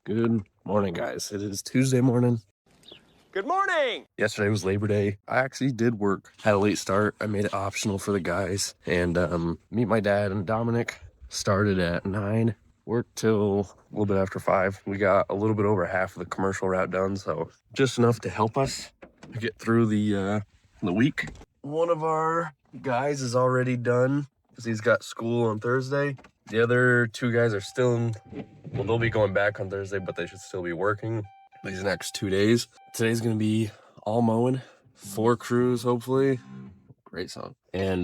Good morning, guys. It is Tuesday morning. Good morning! Yesterday was Labor Day. I actually did work. Had a late start. I made it optional for the guys. And me, my dad, and Dominic started at 9. Worked till a little bit after 5. We got a little bit over half of the commercial route done, so just enough to help us get through the week. One of our guys is already done because he's got school on Thursday. The other 2 guys are still in. Well, they'll be going back on Thursday, but they should still be working these next 2 days. Today's going to be all mowing, 4 crews, hopefully. Great song. And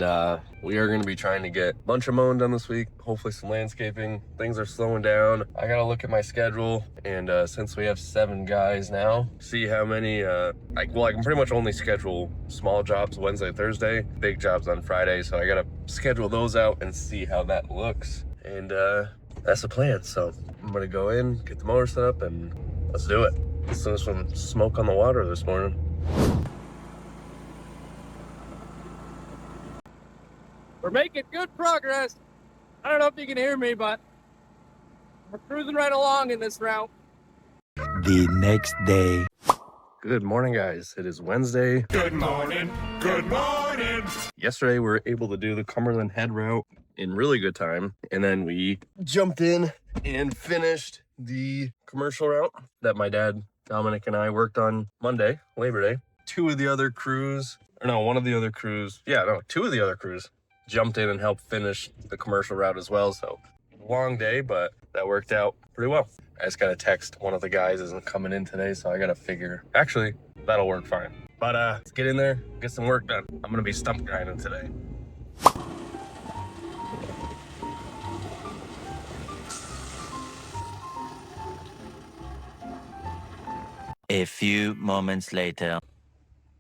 we are going to be trying to get a bunch of mowing done this week, hopefully some landscaping. Things are slowing down. I got to look at my schedule, and since we have 7 guys now, see how many, I can pretty much only schedule small jobs Wednesday, Thursday, big jobs on Friday, so I got to schedule those out and see how that looks. And that's the plan. So I'm gonna go in, get the motor set up, and let's do it. Let's do some smoke on the water this morning. We're making good progress. I don't know if you can hear me, but we're cruising right along in this route. The next day. Good morning, guys. It is Wednesday. Good morning! Good morning! Yesterday, we were able to do the Cumberland Head route in really good time. And then we jumped in and finished the commercial route that my dad, Dominic, and I worked on Monday, Labor Day. 2 of the other crews, or no, 1 of the other crews, 2 of the other crews jumped in and helped finish the commercial route as well. So long day, but that worked out pretty well. I just got a text. One of the guys isn't coming in today, so I got to figure. Actually, that'll work fine. But let's get in there, get some work done. I'm going to be stump grinding today. A few moments later.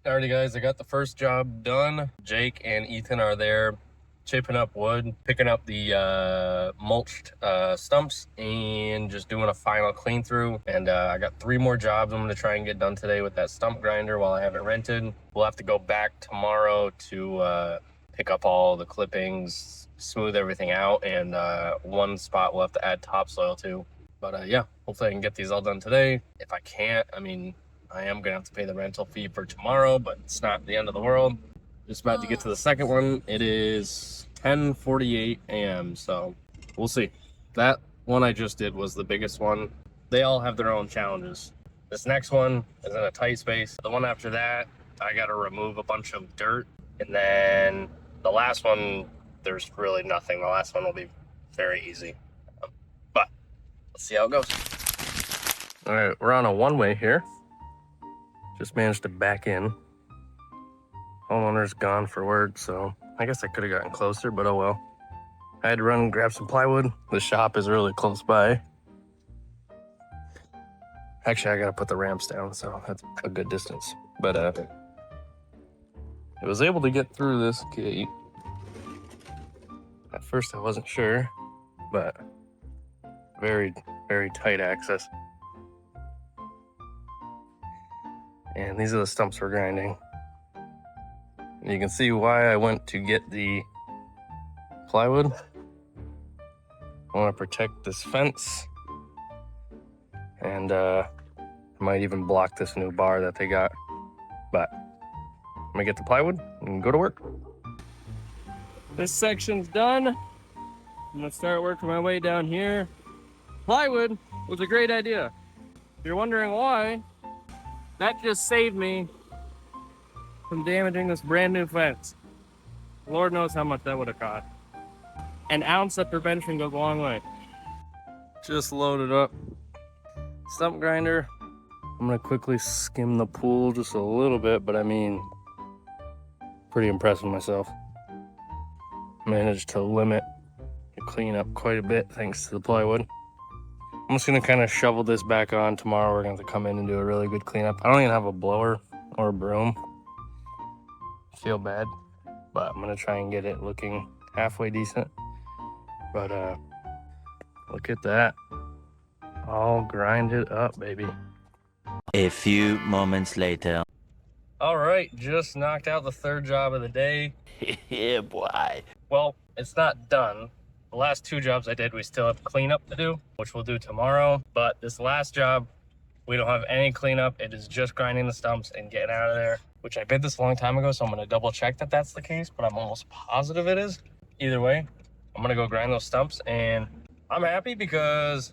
Alrighty, guys, I got the first job done. Jake and Ethan are there chipping up wood, picking up the mulched stumps, and just doing a final clean through. And I got 3 more jobs I'm going to try and get done today with that stump grinder while I have it rented. We'll have to go back tomorrow to pick up all the clippings, smooth everything out, and 1 spot we'll have to add topsoil to. But yeah, hopefully I can get these all done today. If I can't, I mean, I am going to have to pay the rental fee for tomorrow, but it's not the end of the world. Just about to get to the second one. It is 10:48 a.m., so we'll see. That one I just did was the biggest one. They all have their own challenges. This next one is in a tight space. The one after that, I got to remove a bunch of dirt. And then the last one, there's really nothing. The last one will be very easy. But let's see how it goes. All right, we're on a one-way here. Just managed to back in. Homeowner's gone for work, so I guess I could have gotten closer, but oh well. I had to run and grab some plywood. The shop is really close by. Actually, I gotta put the ramps down, so that's a good distance. But I was able to get through this gate. At first I wasn't sure, but very, very tight access. And these are the stumps we're grinding. And you can see why I went to get the plywood. I want to protect this fence. And I might even block this new bar that they got. But I'm gonna get the plywood and go to work. This section's done. I'm gonna start working my way down here. Plywood was a great idea. If you're wondering why, that just saved me from damaging this brand new fence. Lord knows how much that would have cost. An ounce of prevention goes a long way. Just loaded up stump grinder. I'm gonna quickly skim the pool just a little bit, but I mean, pretty impressed with myself. Managed to limit the cleanup quite a bit thanks to the plywood. I'm just gonna kind of shovel this back on. Tomorrow we're gonna have to come in and do a really good cleanup. I don't even have a blower or a broom. Feel bad, but I'm gonna try and get it looking halfway decent. But look at that. All grinded up, baby. A few moments later. All right, just knocked out the 3rd job of the day. Yeah, boy. Well, it's not done. The last 2 jobs I did, we still have cleanup to do, which we'll do tomorrow. But this last job, we don't have any cleanup. It is just grinding the stumps and getting out of there, which I bid this a long time ago, so I'm gonna double check that that's the case, but I'm almost positive it is. Either way, I'm gonna go grind those stumps, and I'm happy because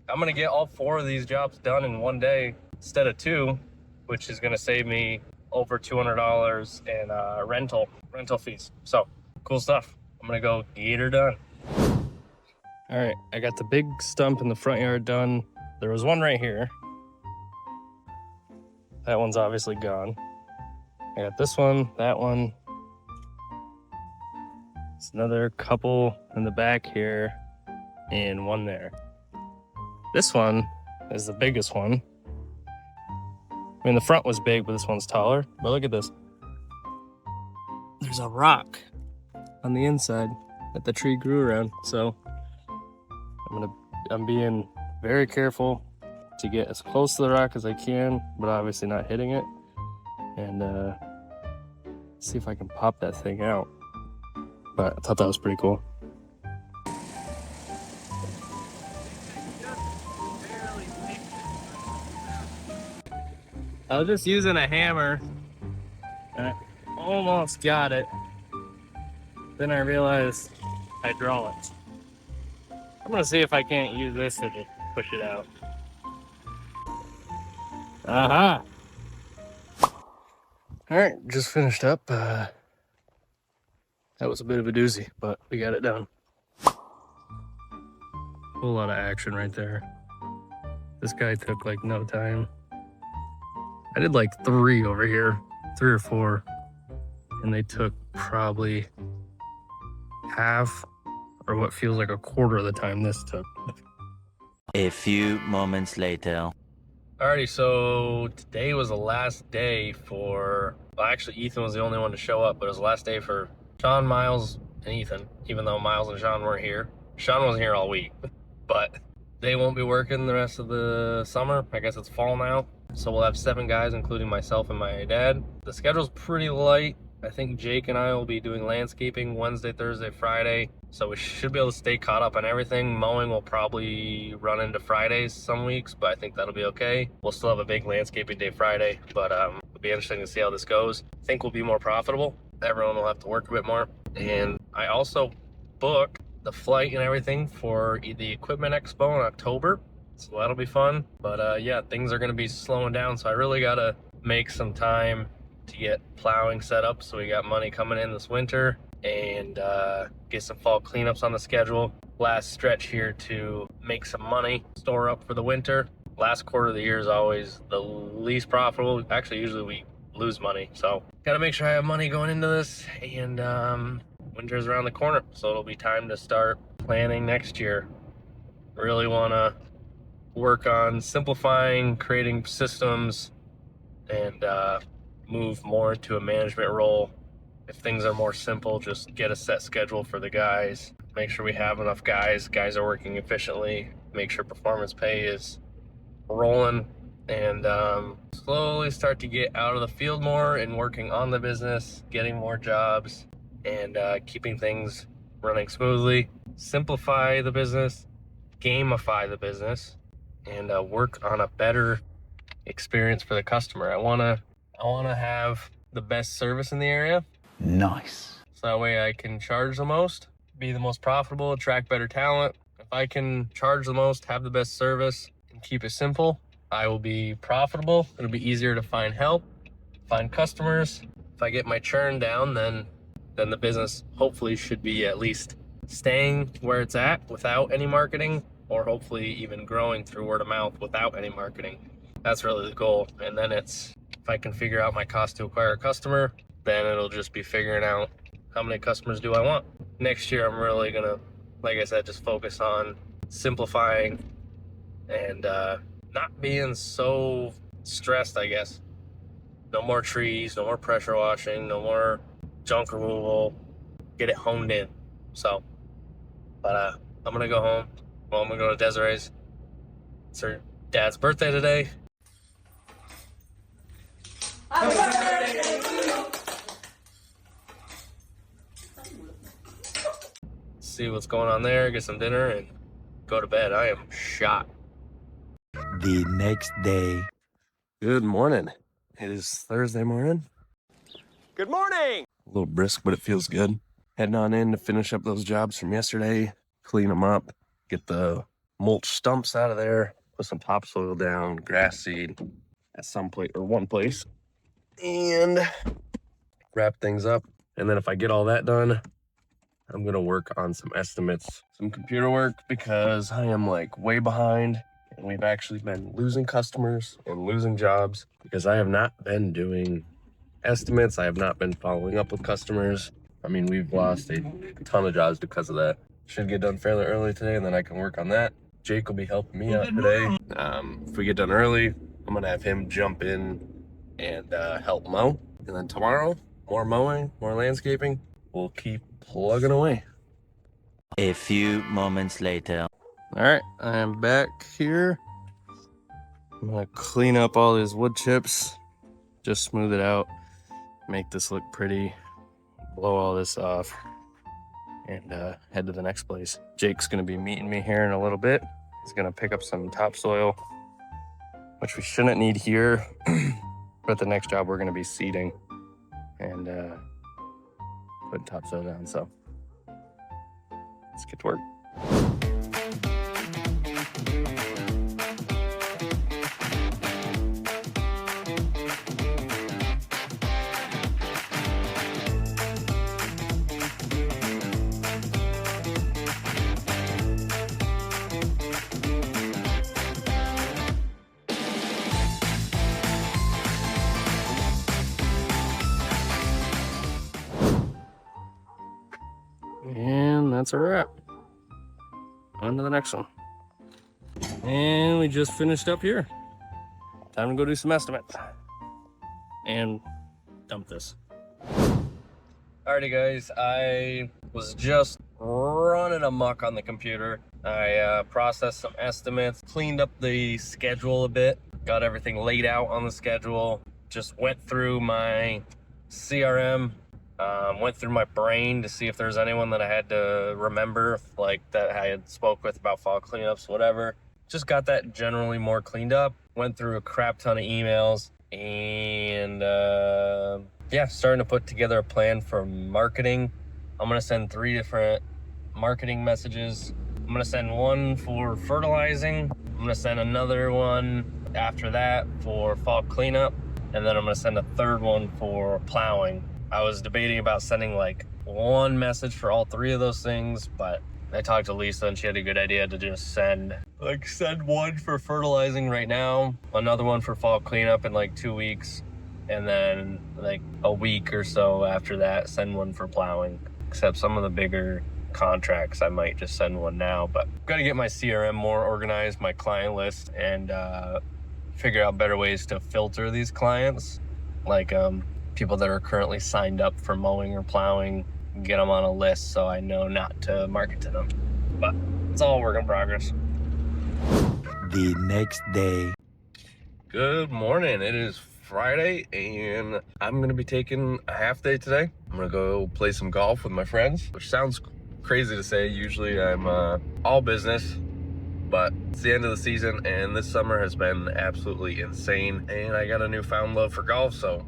I'm gonna get all 4 of these jobs done in one day instead of 2, which is gonna save me over $200 in rental fees. So cool stuff. I'm gonna go get her done. All right, I got the big stump in the front yard done. There was one right here. That one's obviously gone. I got this one, that one. There's another couple in the back here and one there. This one is the biggest one. I mean, the front was big, but this one's taller. But look at this. There's a rock on the inside that the tree grew around. So I'm being very careful to get as close to the rock as I can, but obviously not hitting it. And see if I can pop that thing out. But I thought that was pretty cool. I was just using a hammer and I almost got it. Then I realized hydraulics. I'm gonna see if I can't use this to just push it out. Aha! All right, just finished up. That was a bit of a doozy, but we got it done. Whole lot of action right there. This guy took like no time. I did like 3 over here, 3 or 4, and they took probably half or what feels like a quarter of the time this took. A few moments later. Alrighty, so today was the last day for, well, actually Ethan was the only one to show up, but it was the last day for Sean, Miles, and Ethan, even though Miles and Sean weren't here. Sean wasn't here all week, but they won't be working the rest of the summer. I guess it's fall now. So we'll have 7 guys, including myself and my dad. The schedule's pretty light. I think Jake and I will be doing landscaping Wednesday, Thursday, Friday. So we should be able to stay caught up on everything. Mowing will probably run into Fridays some weeks, but I think that'll be okay. We'll still have a big landscaping day Friday, but it'll be interesting to see how this goes. I think we'll be more profitable. Everyone will have to work a bit more. And I also booked the flight and everything for the Equipment Expo in October. So that'll be fun. But yeah, things are gonna be slowing down. So I really gotta make some time to get plowing set up. So we got money coming in this winter and get some fall cleanups on the schedule. Last stretch here to make some money, store up for the winter. Last quarter of the year is always the least profitable. Actually, usually we lose money. So gotta make sure I have money going into this, and winter's around the corner. So it'll be time to start planning next year. Really wanna work on simplifying, creating systems, and move more into a management role. If things are more simple, just get a set schedule for the guys, make sure we have enough guys are working efficiently, make sure performance pay is rolling, and slowly start to get out of the field more and working on the business, getting more jobs, and keeping things running smoothly. Simplify the business, gamify the business, and work on a better experience for the customer. I wanna have the best service in the area. Nice. So that way I can charge the most, be the most profitable, attract better talent. If I can charge the most, have the best service, and keep it simple, I will be profitable. It'll be easier to find help, find customers. If I get my churn down, then the business hopefully should be at least staying where it's at without any marketing, or hopefully even growing through word of mouth without any marketing. That's really the goal. And then it's, if I can figure out my cost to acquire a customer, then it'll just be figuring out how many customers do I want. Next year, I'm really gonna, like I said, just focus on simplifying and not being so stressed, I guess. No more trees, no more pressure washing, no more junk removal, get it honed in. So, but I'm gonna go home. Well, I'm gonna go to Desiree's. It's her dad's birthday today. Happy birthday to you. see what's going on there, get some dinner, and go to bed. I am shot. The next day. Good morning. It is Thursday morning. Good morning. A little brisk, but it feels good. Heading on in to finish up those jobs from yesterday, clean them up, get the mulch stumps out of there, put some topsoil down, grass seed at some place or one place, and wrap things up. And then if I get all that done, I'm gonna work on some estimates, some computer work, because I am like way behind, and we've actually been losing customers and losing jobs because I have not been doing estimates. I have not been following up with customers. I mean, we've lost a ton of jobs because of that. Should get done fairly early today, and then I can work on that. Jake will be helping me out today. If we get done early, I'm gonna have him jump in and help mow. And then tomorrow, more mowing, more landscaping. We'll keep plugging away. A few moments later. All right, I am back here. I'm gonna clean up all these wood chips, just smooth it out, make this look pretty, blow all this off, and head to the next place. Jake's gonna be meeting me here in a little bit. He's gonna pick up some topsoil, which we shouldn't need here, but the next job we're gonna be seeding and putting topsoil down, so let's get to work. And that's a wrap. On to the next one. And we just finished up here. Time to go do some estimates and dump this. Alrighty guys, I was just running amok on the computer. I processed some estimates, cleaned up the schedule a bit, got everything laid out on the schedule, just went through my CRM, went through my brain to see if there's anyone that I had to remember, like that I had spoke with about fall cleanups, whatever. Just got that generally more cleaned up, went through a crap ton of emails, and yeah, starting to put together a plan for marketing. I'm gonna send 3 different marketing messages. I'm gonna send one for fertilizing. I'm gonna send another one after that for fall cleanup. And then I'm gonna send a 3rd one for plowing. I was debating about sending like one message for all 3 of those things, but I talked to Lisa and she had a good idea to just send one for fertilizing right now, another one for fall cleanup in like 2 weeks, and then like a week or so after that, send one for plowing. Except some of the bigger contracts, I might just send one now, but I've got to get my CRM more organized, my client list, and figure out better ways to filter these clients, like people that are currently signed up for mowing or plowing, get them on a list so I know not to market to them. But it's all work in progress. The next day. Good morning. It is Friday and I'm gonna be taking a half day today. I'm gonna go play some golf with my friends, which sounds crazy to say. Usually I'm all business, but it's the end of the season and this summer has been absolutely insane, and I got a newfound love for golf, so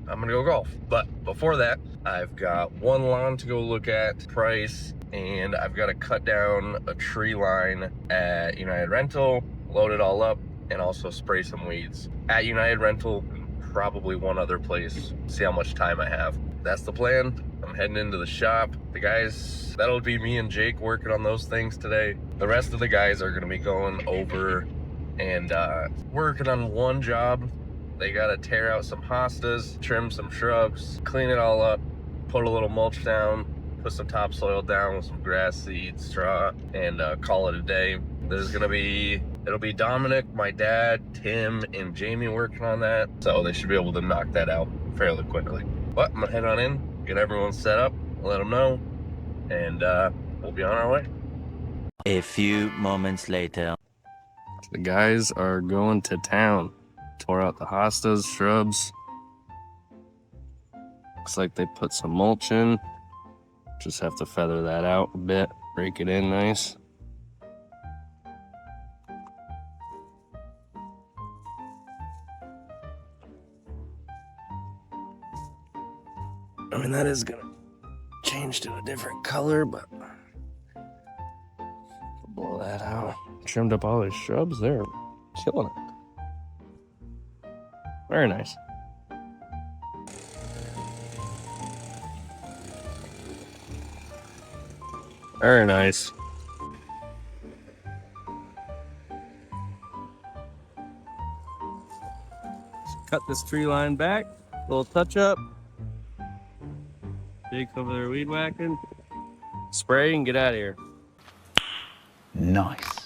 I'm gonna go golf. But before that, I've got one lawn to go look at, price, and I've got to cut down a tree line at United Rental, load it all up, and also spray some weeds. At United Rental, probably one other place, see how much time I have. That's the plan. I'm heading into the shop. The guys, that'll be me and Jake working on those things today. The rest of the guys are gonna be going over and working on one job. They gotta tear out some hostas, trim some shrubs, clean it all up, put a little mulch down, put some topsoil down with some grass seed, straw, and call it a day. It'll be Dominic, my dad, Tim, and Jamie working on that, so they should be able to knock that out fairly quickly. But I'm gonna head on in, get everyone set up, let them know, and we'll be on our way. A few moments later. The guys are going to town. Tore out the hostas, shrubs. Looks like they put some mulch in. Just have to feather that out a bit. Break it in nice. I mean, that is gonna change to a different color, but blow that out. Trimmed up all these shrubs there. Killing it. Very nice. Very nice. Cut this tree line back. Little touch up. Jake's over there weed whacking. Spray and get out of here. Nice.